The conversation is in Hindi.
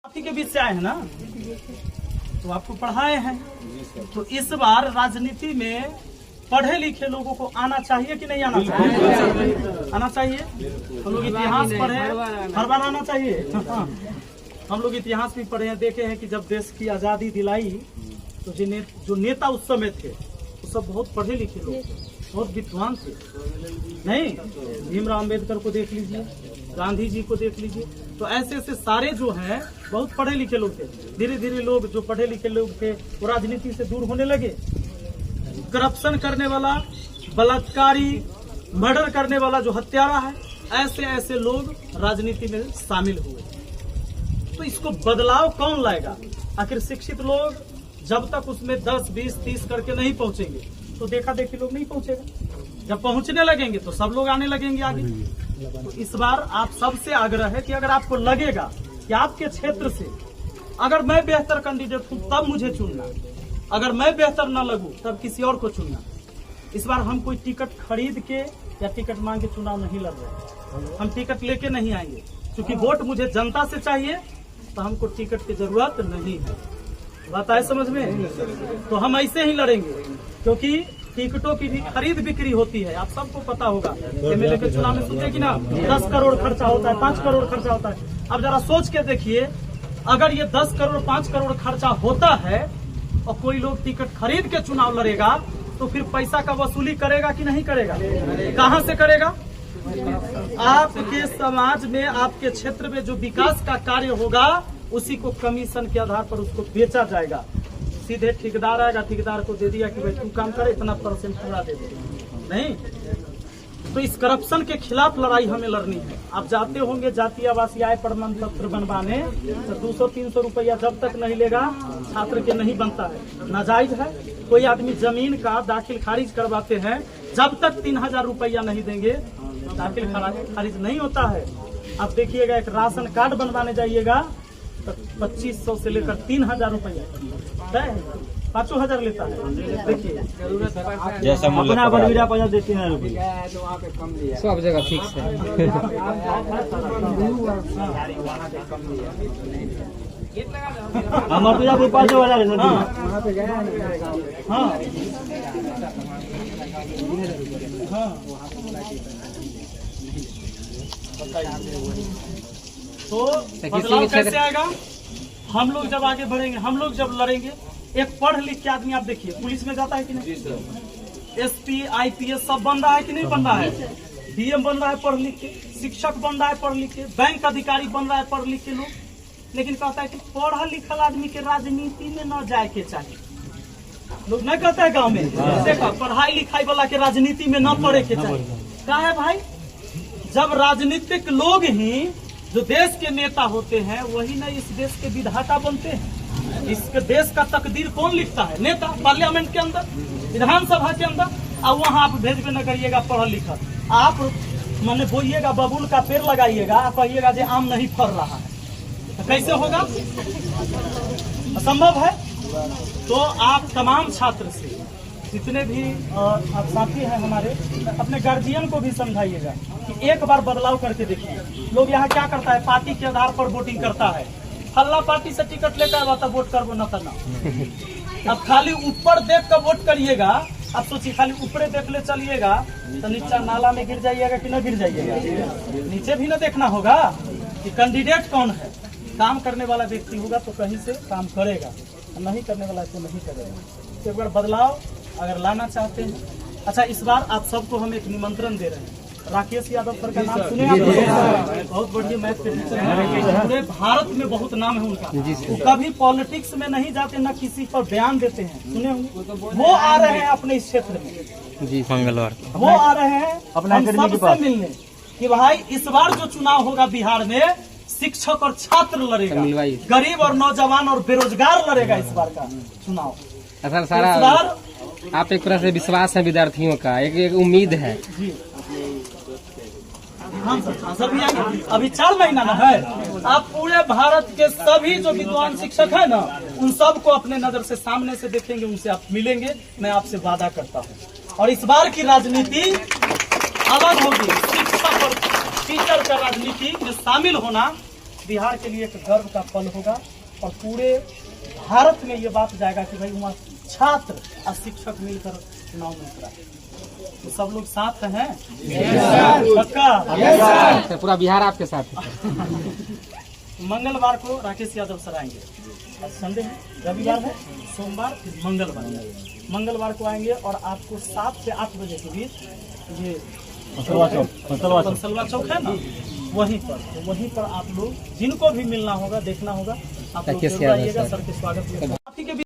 आप ही के बीच से आए हैं ना, तो आपको पढ़ाए हैं। तो इस बार राजनीति में पढ़े लिखे लोगों को आना चाहिए कि नहीं आना चाहिए? आना चाहिए। हम लोग इतिहास पढ़े, हर बार आना चाहिए। हम लोग इतिहास भी पढ़े हैं, देखे हैं कि जब देश की आजादी दिलाई तो जो नेता उस समय थे वो सब बहुत पढ़े लिखे लोग थे, बहुत विद्वान थे। नहीं, भीमराव अम्बेडकर को देख लीजिए, गांधी जी को देख लीजिए, तो ऐसे ऐसे सारे जो हैं बहुत पढ़े लिखे लोग थे। धीरे धीरे लोग जो पढ़े लिखे लोग थे वो राजनीति से दूर होने लगे। करप्शन करने वाला, बलात्कारी, मर्डर करने वाला जो हत्यारा है, ऐसे ऐसे लोग राजनीति में शामिल हुए। तो इसको बदलाव कौन लाएगा? आखिर शिक्षित लोग जब तक उसमें 10, 20, 30 करके नहीं पहुंचेंगे तो देखा देखी लोग नहीं पहुंचेगा। जब पहुंचने लगेंगे तो सब लोग आने लगेंगे आगे। तो इस बार आप सबसे आग्रह है कि अगर आपको लगेगा कि आपके क्षेत्र से अगर मैं बेहतर कैंडिडेट हूं तब मुझे चुनना, अगर मैं बेहतर न लगूं तब किसी और को चुनना। इस बार हम कोई टिकट खरीद के या टिकट मांग के चुनाव नहीं लड़ रहे। हम टिकट लेके नहीं आएंगे, क्योंकि वोट मुझे जनता से चाहिए, तो हमको टिकट की जरूरत नहीं है। बात आए समझ में? तो हम ऐसे ही लड़ेंगे, क्योंकि टिकटों की भी खरीद बिक्री होती है। आप सबको पता होगा, एमएलए के चुनाव में सुनते कि ना 10 करोड़ खर्चा होता है, 5 करोड़ खर्चा होता है। अब जरा सोच के देखिए, अगर ये 10 करोड़ 5 करोड़ खर्चा होता है और कोई लोग टिकट खरीद के चुनाव लड़ेगा, तो फिर पैसा का वसूली करेगा कि नहीं करेगा? कहाँ से करेगा? आपके समाज में, आपके क्षेत्र में जो विकास का कार्य होगा उसी को कमीशन के आधार पर उसको बेचा जाएगा। सीधे ठेकेदार आएगा, ठेकेदार को दे दिया कि भाई तू काम कर, इतना % पूरा दे दे। नहीं, तो इस करप्शन के खिलाफ लड़ाई हमें लड़नी है। आप जाते होंगे जातीय आवासीय आय प्रमाण पत्र बनवाने, तो 200-300 रुपया जब तक नहीं लेगा छात्र के नहीं बनता है, नाजायज है। कोई आदमी जमीन का दाखिल खारिज करवाते हैं, जब तक 3000 रुपया नहीं देंगे दाखिल खारिज नहीं होता है। आप देखिएगा, एक राशन कार्ड बनवाने जाइएगा तो 2500 से लेकर 3000 रुपया, 5000 लेता है। देखिए, जैसा अपना बलवीरा पैसा देते हैं सब जगह ठीक से। हमारे तो 5000 है। हाँ, तो बदलाव कैसे आएगा? हम लोग जब आगे बढ़ेंगे, हम लोग जब लड़ेंगे। एक पढ़ लिख के आदमी, आप देखिए, पुलिस में जाता है कि नहीं? SP, IPS सब बन रहा है कि नहीं बन रहा है? DM बन रहा है पढ़ लिख के, शिक्षक बन रहा है पढ़ लिख के, बैंक अधिकारी बन रहा है पढ़ लिख के लोग। लेकिन कहता है कि पढ़ा लिखल आदमी के राजनीति में न जाए के चाहिए। लोग नहीं कहते हैं गाँव में, देखा पढ़ाई लिखाई वाला के राजनीति में न पढ़े के चाहिए। क्या है भाई? जब राजनीतिक लोग ही जो देश के नेता होते हैं वही न इस देश के विधाता बनते हैं। इस देश का तकदीर कौन लिखता है? नेता, पार्लियामेंट के अंदर, विधानसभा के अंदर। अब वहाँ आप भेजबे न करिएगा पढ़ा लिखा, आप माने बोइएगा बबूल का पेड़ लगाइएगा, कहिएगा जो आम नहीं फल रहा है, तो कैसे होगा? असंभव है। तो आप तमाम छात्र से, जितने भी आप साथी हैं हमारे, अपने गार्जियन को भी समझाइएगा कि एक बार बदलाव करके देखिए। लोग यहाँ क्या करता है, पार्टी के आधार पर वोटिंग करता है। फल्ला पार्टी से टिकट लेकर आवा तो वोट करबो न करना। अब खाली ऊपर देख कर वोट करिएगा। अब सोचिए, खाली ऊपरे देख ले चलिएगा तो नीचे नाला में गिर जाइएगा कि न गिर जाइएगा? नीचे भी न देखना होगा कि कैंडिडेट कौन है। काम करने वाला व्यक्ति होगा तो कहीं से काम करेगा, नहीं करने वाला तो नहीं करेगा। तो एक बार बदलाव अगर लाना चाहते हैं। अच्छा, इस बार आप सबको हम एक निमंत्रण दे रहे हैं। राकेश यादव सर का नाम सुने आप? बहुत बढ़िया मैथ के टीचर हैं, पूरे भारत में बहुत नाम है उनका। वो कभी पॉलिटिक्स में नहीं जाते, न किसी पर बयान देते हैं, सुने होंगे। वो आ रहे हैं अपने इस क्षेत्र में जी, मंगलवार वो आ रहे हैं अपने सबसे मिलने कि भाई इस बार जो चुनाव होगा बिहार में, शिक्षक और छात्र लड़ेगा, गरीब और नौजवान और बेरोजगार लड़ेगा इस बार का चुनाव। सर, सारा आप एक तरह से विश्वास है विद्यार्थियों का, एक उम्मीद है जी। हाँ सर, भी आएंगे। अभी 4 महीना ना है। आप पूरे भारत के सभी जो विद्वान शिक्षक है ना, उन सबको अपने नजर से सामने से देखेंगे, उनसे आप मिलेंगे, मैं आपसे वादा करता हूँ। और इस बार की राजनीति अलग होगी। शिक्षक और टीचर का राजनीति में शामिल होना बिहार के लिए एक गर्व का पल होगा और पूरे भारत में ये बात जाएगा कि भाई वहाँ छात्र और शिक्षक मिलकर चुनाव में उतरा। तो सब लोग साथ हैं पक्का? पूरा बिहार आपके साथ है। मंगलवार को राकेश यादव सर आएंगे। आज संडे है, रविवार है, सोमवार, फिर मंगलवार को आएंगे और आपको 7 से 8 बजे के बीच ये कंसलवा चौक है ना, वहीं पर आप लोग जिनको भी मिलना होगा, देखना होगा, आप लोग जरूर आइएगा। सर के स्वागत